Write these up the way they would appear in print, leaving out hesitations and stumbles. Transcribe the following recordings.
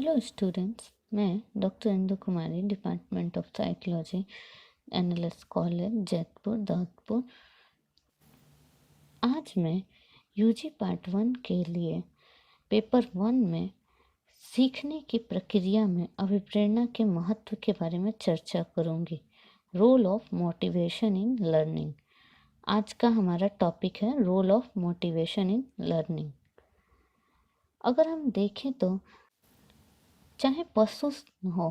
Hello students, मैं doctor Indu Kumari, department of psychology, NLS college, Jaitpur, Daudpur. आज मैं यूजी पार्ट 1 के लिए पेपर 1 में सीखने की प्रक्रिया में अभिप्रेरणा के महत्व के बारे में चर्चा करूंगी। Role of motivation in learning. आज का हमारा टॉपिक है role of motivation in learning. अगर हम देखें तो चाहे पशु हो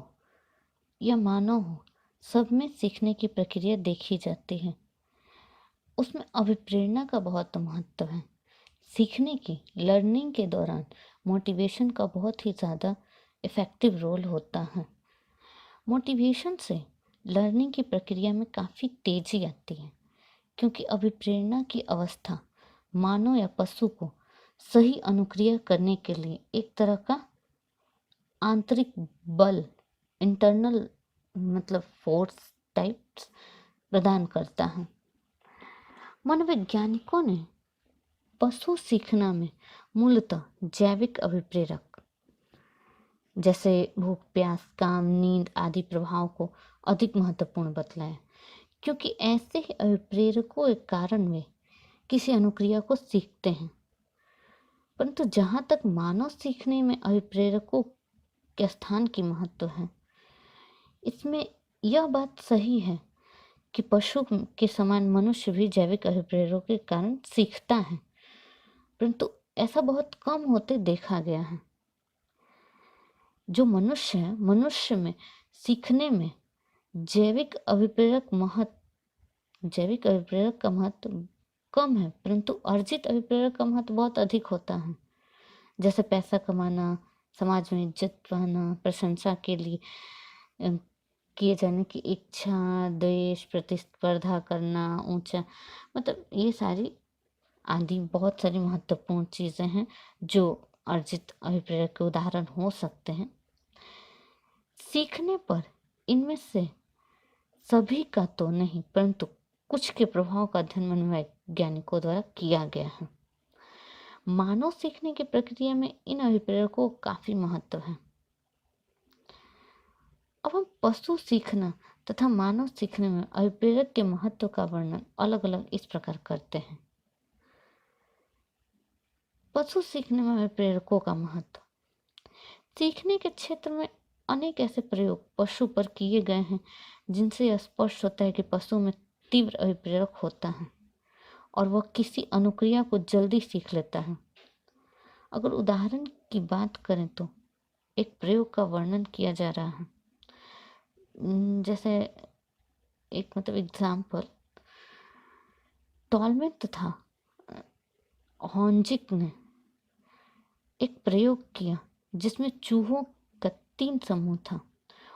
या मानव हो, सब में सीखने की प्रक्रिया देखी जाती है। उसमें अभिप्रेरणा का बहुत महत्व है। सीखने की लर्निंग के दौरान मोटिवेशन का बहुत ही ज़्यादा इफ़ेक्टिव रोल होता है। मोटिवेशन से लर्निंग की प्रक्रिया में काफ़ी तेज़ी आती है, क्योंकि अभिप्रेरणा की अवस्था मानव या पशु को सही अनुक्रिया करने के लिए एक तरह का आंतरिक बल, इंटरनल मतलब फोर्स टाइप्स प्रदान करता है। मनोवैज्ञानिकों ने पशु सीखना में मूलतः जैविक अभिप्रेरक जैसे भूख, प्यास, काम, नींद आदि प्रभाव को अधिक महत्वपूर्ण बतलाया, क्योंकि ऐसे ही अभिप्रेरकों के कारण वे किसी अनुक्रिया को सीखते हैं। परंतु जहाँ तक मानव सीखने में अभिप्रेरकों के स्थान की महत्व है, इसमें यह बात सही है कि पशु के समान मनुष्य भी जैविक अभिप्रेरकों के कारण सीखता है, परंतु ऐसा बहुत कम होते देखा गया है। जो मनुष्य है, मनुष्य में सीखने में जैविक अभिप्रेरक का महत्व कम है, परंतु अर्जित अभिप्रेरक का महत्व बहुत अधिक होता है। जैसे पैसा कमाना, समाज में इज्जत पाना, प्रशंसा के लिए किए जाने की इच्छा, द्वेष, प्रतिस्पर्धा करना, ऊंचा, मतलब ये सारी आदि बहुत सारी महत्वपूर्ण चीज़ें हैं जो अर्जित अभिप्रेरक के उदाहरण हो सकते हैं। सीखने पर इनमें से सभी का तो नहीं, परंतु कुछ के प्रभाव का अध्ययन मनोवैज्ञानिकों द्वारा किया गया है। मानव सीखने की प्रक्रिया में इन अभिप्रेरकों को काफी महत्व है। अब हम पशु सीखना तथा मानव सीखने में अभिप्रेरक के महत्व का वर्णन अलग अलग इस प्रकार करते हैं। पशु सीखने में अभिप्रेरकों का महत्व। सीखने के क्षेत्र में अनेक ऐसे प्रयोग पशु पर किए गए हैं जिनसे यह स्पष्ट होता है कि पशु में तीव्र अभिप्रेरक होता है और वह किसी अनुक्रिया को जल्दी सीख लेता है। अगर उदाहरण की बात करें तो एक प्रयोग का वर्णन किया जा रहा है। जैसे एक एग्जाम्पल, टॉलमे तथा हॉन्जिक ने एक प्रयोग किया जिसमें चूहों का 3 समूह था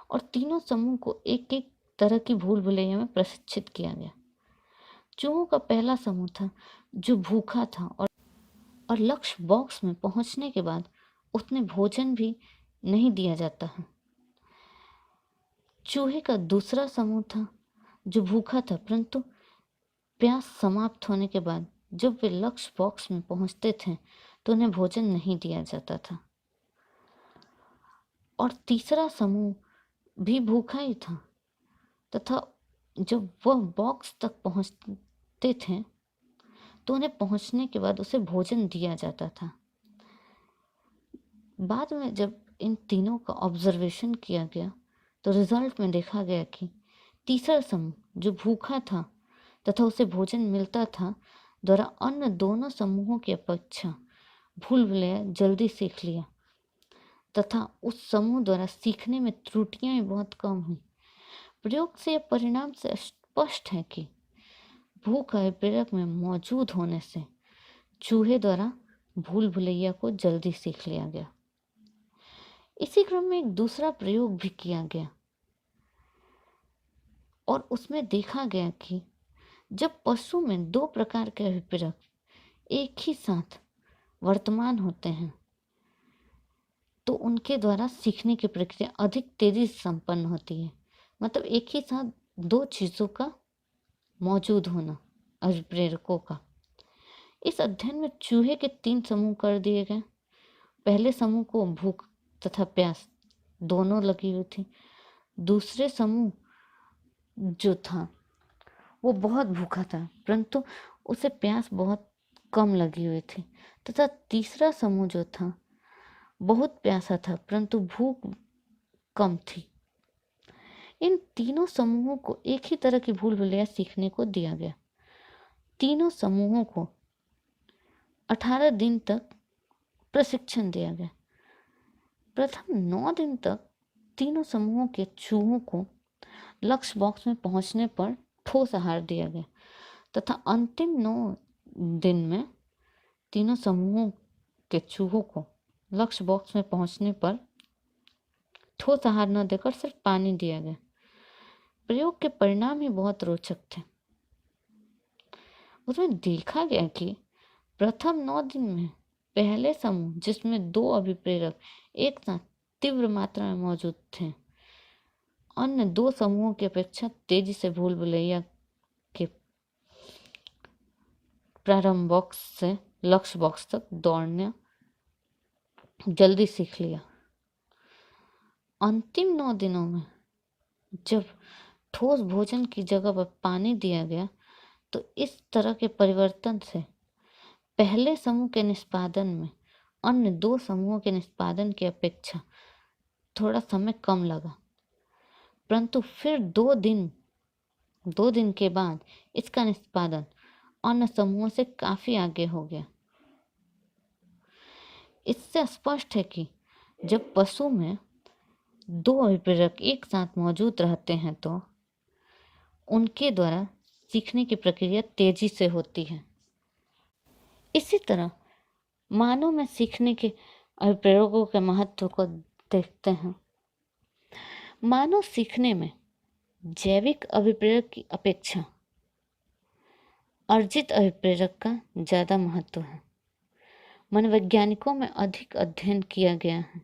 और तीनों समूह को एक एक तरह की भूल भुलैया में प्रशिक्षित किया गया। चूहों का पहला समूह था जो भूखा था और लक्ष्य बॉक्स में पहुंचने के बाद उसने भोजन भी नहीं दिया जाता है। चूहे का दूसरा समूह था जो भूखा था, परंतु प्यास समाप्त होने के बाद जब वे लक्ष्य बॉक्स में पहुंचते थे तो उन्हें भोजन नहीं दिया जाता था। और तीसरा समूह भी भूखा ही था तथा जब वह बॉक्स तक पहुंचते थे तो उन्हें पहुंचने के बाद उसे भोजन दिया जाता था। बाद में जब इन तीनों का ऑब्जर्वेशन किया गया तो रिजल्ट में देखा गया कि तीसरा समूह जो भूखा था तथा उसे भोजन मिलता था द्वारा अन्य दोनों समूहों की अपेक्षा भूल भुलैया जल्दी सीख लिया तथा उस समूह द्वारा सीखने में त्रुटियां बहुत कम हुई। प्रयोग से यह परिणाम से स्पष्ट है कि भूख अभिप्रेरक में मौजूद होने से चूहे द्वारा भूल भुलैया को जल्दी सीख लिया गया। इसी क्रम में एक दूसरा प्रयोग भी किया गया और उसमें देखा गया कि जब पशु में 2 प्रकार के अभिप्रेरक एक ही साथ वर्तमान होते हैं तो उनके द्वारा सीखने की प्रक्रिया अधिक तेजी से संपन्न होती है। मतलब एक ही साथ 2 चीज़ों का मौजूद होना अभिप्रेरकों का। इस अध्ययन में चूहे के 3 समूह कर दिए गए। पहले समूह को भूख तथा प्यास दोनों लगी हुई थी। दूसरे समूह जो था वो बहुत भूखा था, परंतु उसे प्यास बहुत कम लगी हुई थी, तथा तीसरा समूह जो था बहुत प्यासा था, परंतु भूख कम थी। इन तीनों समूहों को एक ही तरह की भूल भुलैया सीखने को दिया गया। तीनों समूहों को 18 दिन तक प्रशिक्षण दिया गया। प्रथम 9 दिन तक तीनों समूहों के चूहों को लक्ष्य बॉक्स में पहुंचने पर ठोस आहार दिया गया, तथा अंतिम 9 दिन में तीनों समूहों के चूहों को लक्ष्य बॉक्स में पहुंचने पर ठोस आहार न देकर सिर्फ पानी दिया गया। प्रयोग के परिणाम ही बहुत रोचक थे। उसमें देखा गया कि प्रथम 9 दिन में पहले समूह, जिसमें 2 अभिप्रेरक एक साथ तीव्र मात्रा में मौजूद थे, अन्य 2 समूहों की अपेक्षा तेजी से भूल भुलैया के प्रारंभ बॉक्स से लक्ष्य बॉक्स तक दौड़ना जल्दी सीख लिया। अंतिम 9 दिनों में जब ठोस भोजन की जगह पर पानी दिया गया, तो इस तरह के परिवर्तन से पहले समूह के निष्पादन में अन्य 2 समूहों के निष्पादन की अपेक्षा थोड़ा समय कम लगा, परंतु फिर 2 दिन के बाद इसका निष्पादन अन्य समूहों से काफी आगे हो गया। इससे स्पष्ट है कि जब पशु में 2 अभिप्रेरक एक साथ मौजूद रहते हैं तो उनके द्वारा सीखने की प्रक्रिया तेजी से होती है। इसी तरह मानव में सीखने के अभिप्रेरकों के महत्व को देखते हैं। मानव सीखने में जैविक अभिप्रेरक की अपेक्षा अर्जित अभिप्रेरक का ज़्यादा महत्व है। मनोवैज्ञानिकों में अधिक अध्ययन किया गया है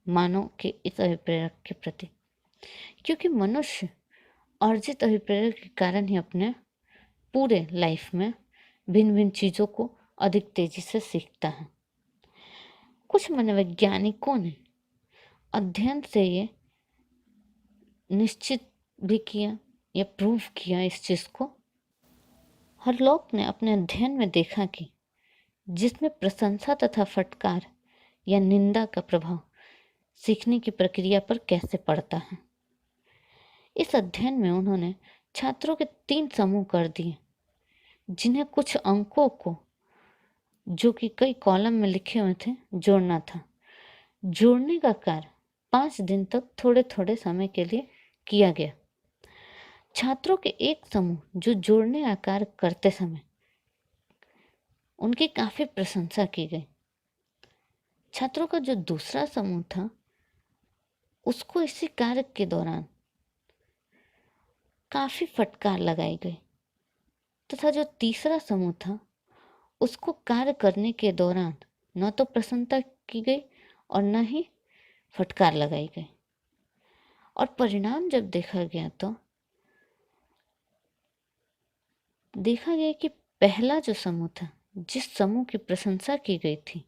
मानव के इस अभिप्रेरक के प्रति, क्योंकि मनुष्य अर्जित अभिप्रेरक के कारण ही अपने पूरे लाइफ में भिन्न भिन्न चीज़ों को अधिक तेजी से सीखता है। कुछ मनोवैज्ञानिकों ने अध्ययन से ये निश्चित भी किया या प्रूव किया इस चीज़ को। हरलॉक ने अपने अध्ययन में देखा कि जिसमें प्रशंसा तथा फटकार या निंदा का प्रभाव सीखने की प्रक्रिया पर कैसे पड़ता है। इस अध्ययन में उन्होंने छात्रों के 3 समूह कर दिए, जिन्हें कुछ अंकों को, जो कि कई कॉलम में लिखे हुए थे, जोड़ना था। जोड़ने का कार्य 5 दिन तक थोड़े थोड़े समय के लिए किया गया। छात्रों के एक समूह जो जोड़ने का कार्य करते समय उनकी काफ़ी प्रशंसा की गई। छात्रों का जो दूसरा समूह था उसको इसी कार्य के दौरान काफ़ी फटकार लगाई गई, तथा जो तीसरा समूह था उसको कार्य करने के दौरान न तो प्रशंसा की गई और न ही फटकार लगाई गई। और परिणाम जब देखा गया तो देखा गया कि पहला जो समूह था, जिस समूह की प्रशंसा की गई थी,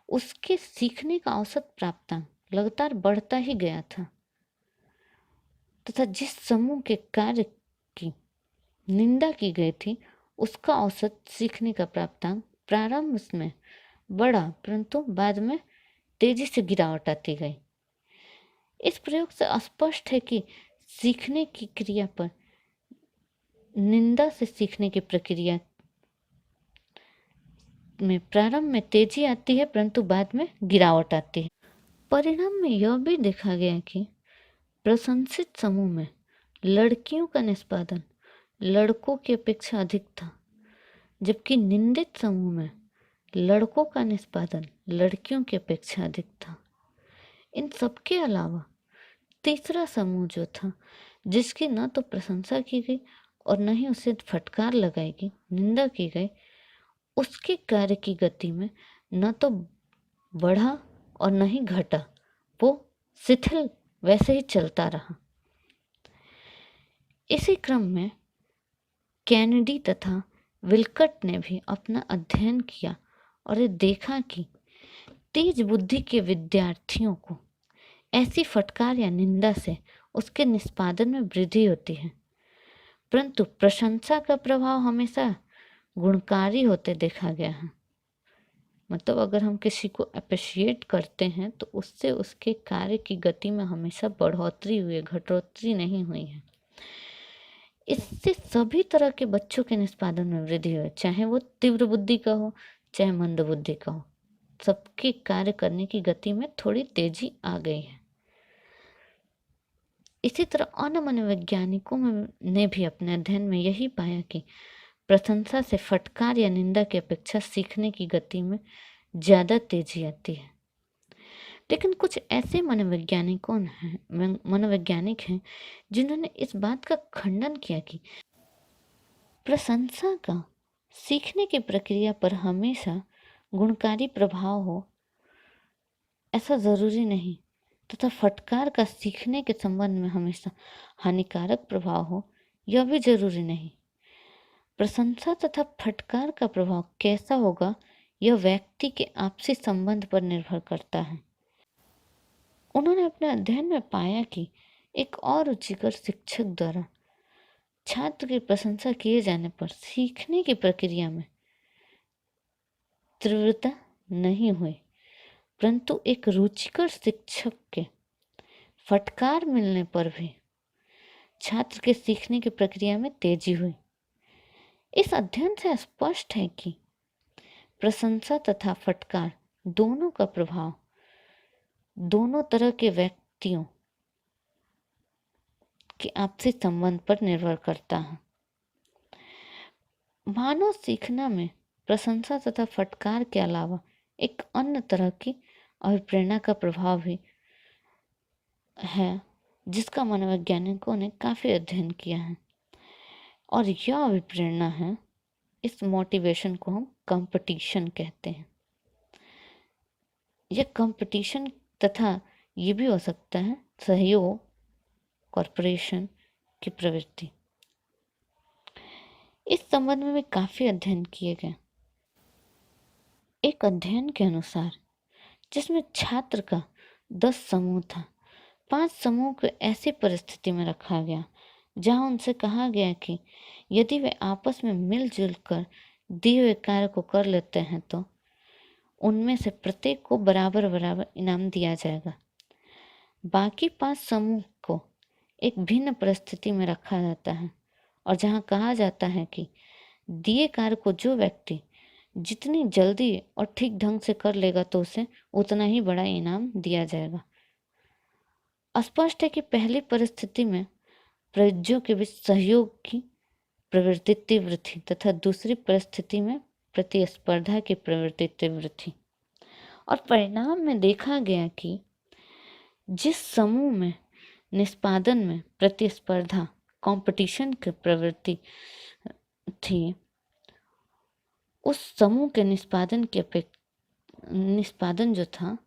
उसके सीखने का औसत प्राप्तांक लगातार बढ़ता ही गया था, तथा जिस समूह के कार्य की निंदा की गई थी उसका औसत सीखने का प्राप्तांक प्रारंभ में बढ़ा, परंतु बाद में तेजी से गिरावट आती गई। इस प्रयोग से स्पष्ट है कि सीखने की क्रिया पर निंदा से सीखने की प्रक्रिया में प्रारंभ में तेजी आती है, परंतु बाद में गिरावट आती है। परिणाम में यह भी देखा गया कि प्रशंसित समूह में लड़कियों का निष्पादन लड़कों की अपेक्षा अधिक था, जबकि निंदित समूह में लड़कों का निष्पादन लड़कियों की अपेक्षा अधिक था। इन सबके अलावा तीसरा समूह जो था, जिसकी न तो प्रशंसा की गई और न ही उसे फटकार लगाई गई, निंदा की गई, उसके कार्य की गति में न तो बढ़ा और न ही घटा, वो शिथिल वैसे ही चलता रहा। इसी क्रम में कैनेडी तथा विल्कट ने भी अपना अध्ययन किया और ये देखा कि तेज बुद्धि के विद्यार्थियों को ऐसी फटकार या निंदा से उसके निष्पादन में वृद्धि होती है, परंतु प्रशंसा का प्रभाव हमेशा गुणकारी होते देखा गया है। मतलब अगर हम किसी को अप्रिशिएट करते हैं तो उससे उसके कार्य की गति में हमेशा बढ़ोतरी हुई है, घटोतरी नहीं हुई है। इससे सभी तरह के बच्चों के निष्पादन में वृद्धि हुई, चाहे वो तीव्र बुद्धि का हो चाहे मंद बुद्धि का हो, सबके कार्य करने की गति में थोड़ी तेजी आ गई है। इसी तरह अन्य मनोवैज्ञानिकों ने भी अपने अध्ययन में यही पाया कि प्रशंसा से फटकार या निंदा की अपेक्षा सीखने की गति में ज़्यादा तेजी आती है। लेकिन कुछ ऐसे मनोवैज्ञानिक हैं जिन्होंने इस बात का खंडन किया कि प्रशंसा का सीखने की प्रक्रिया पर हमेशा गुणकारी प्रभाव हो ऐसा ज़रूरी नहीं, तथा फटकार का सीखने के संबंध में हमेशा हानिकारक प्रभाव हो यह भी जरूरी नहीं। प्रशंसा तथा फटकार का प्रभाव कैसा होगा यह व्यक्ति के आपसी संबंध पर निर्भर करता है। उन्होंने अपने अध्ययन में पाया कि एक और रुचिकर शिक्षक द्वारा छात्र की प्रशंसा किए जाने पर सीखने की प्रक्रिया में तीव्रता नहीं हुई, परंतु एक रुचिकर शिक्षक के फटकार मिलने पर भी छात्र के सीखने की प्रक्रिया में तेजी हुई। इस अध्ययन से स्पष्ट है कि प्रशंसा तथा फटकार दोनों का प्रभाव दोनों तरह के व्यक्तियों के आपसी संबंध पर निर्भर करता है। मानव सीखना में प्रशंसा तथा फटकार के अलावा एक अन्य तरह की अभिप्रेरणा का प्रभाव भी है जिसका मनोवैज्ञानिकों ने काफ़ी अध्ययन किया है, और यह अभिप्रेरणा है, इस मोटिवेशन को हम कंपटीशन कहते हैं। यह कंपटीशन तथा ये भी हो सकता है सहयोग, कॉरपोरेशन की प्रवृत्ति। इस संबंध में भी काफ़ी अध्ययन किए गए। एक अध्ययन के अनुसार जिसमें छात्र का 10 समूह था, 5 समूह को ऐसी परिस्थिति में रखा गया जहां उनसे कहा गया कि यदि वे आपस में मिलजुल कर दिए हुए कार्य को कर लेते हैं तो उनमें से प्रत्येक को बराबर बराबर इनाम दिया जाएगा। बाकी 5 समूह को एक भिन्न परिस्थिति में रखा जाता है और जहां कहा जाता है कि दिए कार्य को जो व्यक्ति जितनी जल्दी और ठीक ढंग से कर लेगा तो उसे उतना ही बड़ा इनाम दिया जाएगा। स्पष्ट है कि पहली परिस्थिति में प्रयोज्यों के बीच सहयोग की प्रवृत्ति तीव्र थी तथा दूसरी परिस्थिति में प्रतिस्पर्धा की प्रवृत्ति तीव्र थी, और परिणाम में देखा गया कि जिस समूह में निष्पादन में प्रतिस्पर्धा कंपटीशन की प्रवृत्ति थी उस समूह के निष्पादन जो था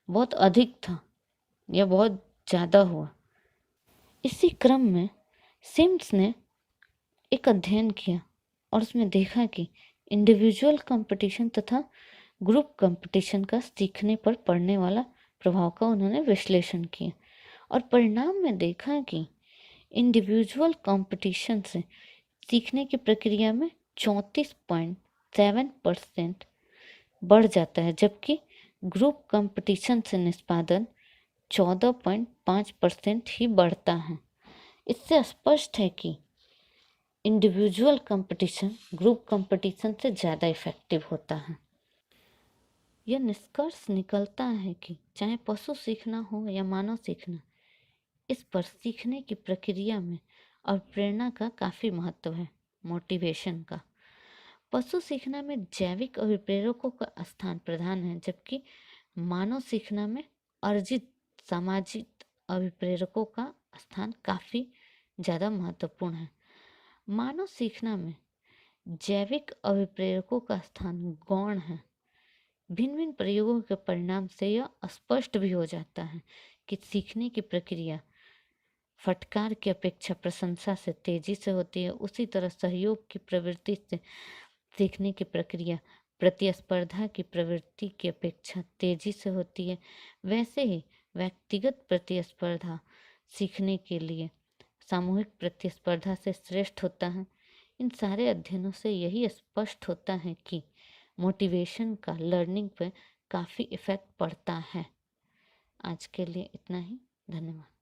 बहुत अधिक था या बहुत ज़्यादा हुआ। इसी क्रम में सिम्स ने एक अध्ययन किया और उसमें देखा कि इंडिविजुअल कंपटीशन तथा ग्रुप कंपटीशन का सीखने पर पड़ने वाला प्रभाव का उन्होंने विश्लेषण किया, और परिणाम में देखा कि इंडिविजुअल कंपटीशन से सीखने की प्रक्रिया में 34.7% बढ़ जाता है, जबकि ग्रुप कंपटीशन से निष्पादन 14.5% ही बढ़ता है। इससे स्पष्ट है कि इंडिविजुअल कंपटीशन ग्रुप कंपटीशन से ज़्यादा इफेक्टिव होता है। यह निष्कर्ष निकलता है कि चाहे पशु सीखना हो या मानव सीखना, इस पर सीखने की प्रक्रिया में और प्रेरणा का काफ़ी महत्व है, मोटिवेशन का। पशु सीखना में जैविक अभिप्रेरकों का स्थान प्रधान है, जबकि मानव सीखना में अर्जित सामाजिक अभिप्रेरकों का स्थान काफ़ी ज़्यादा महत्वपूर्ण है। मानव सीखना में जैविक अभिप्रेरकों का स्थान गौण है। भिन्न भिन्न प्रयोगों के परिणाम से यह स्पष्ट भी हो जाता है कि सीखने की प्रक्रिया फटकार की अपेक्षा प्रशंसा से तेजी से होती है। उसी तरह सहयोग की प्रवृत्ति से सीखने की प्रक्रिया प्रतिस्पर्धा की प्रवृत्ति की अपेक्षा तेजी से होती है, वैसे ही व्यक्तिगत प्रतिस्पर्धा सीखने के लिए सामूहिक प्रतिस्पर्धा से श्रेष्ठ होता है। इन सारे अध्ययनों से यही स्पष्ट होता है कि मोटिवेशन का लर्निंग पे काफ़ी इफ़ेक्ट पड़ता है। आज के लिए इतना ही। धन्यवाद।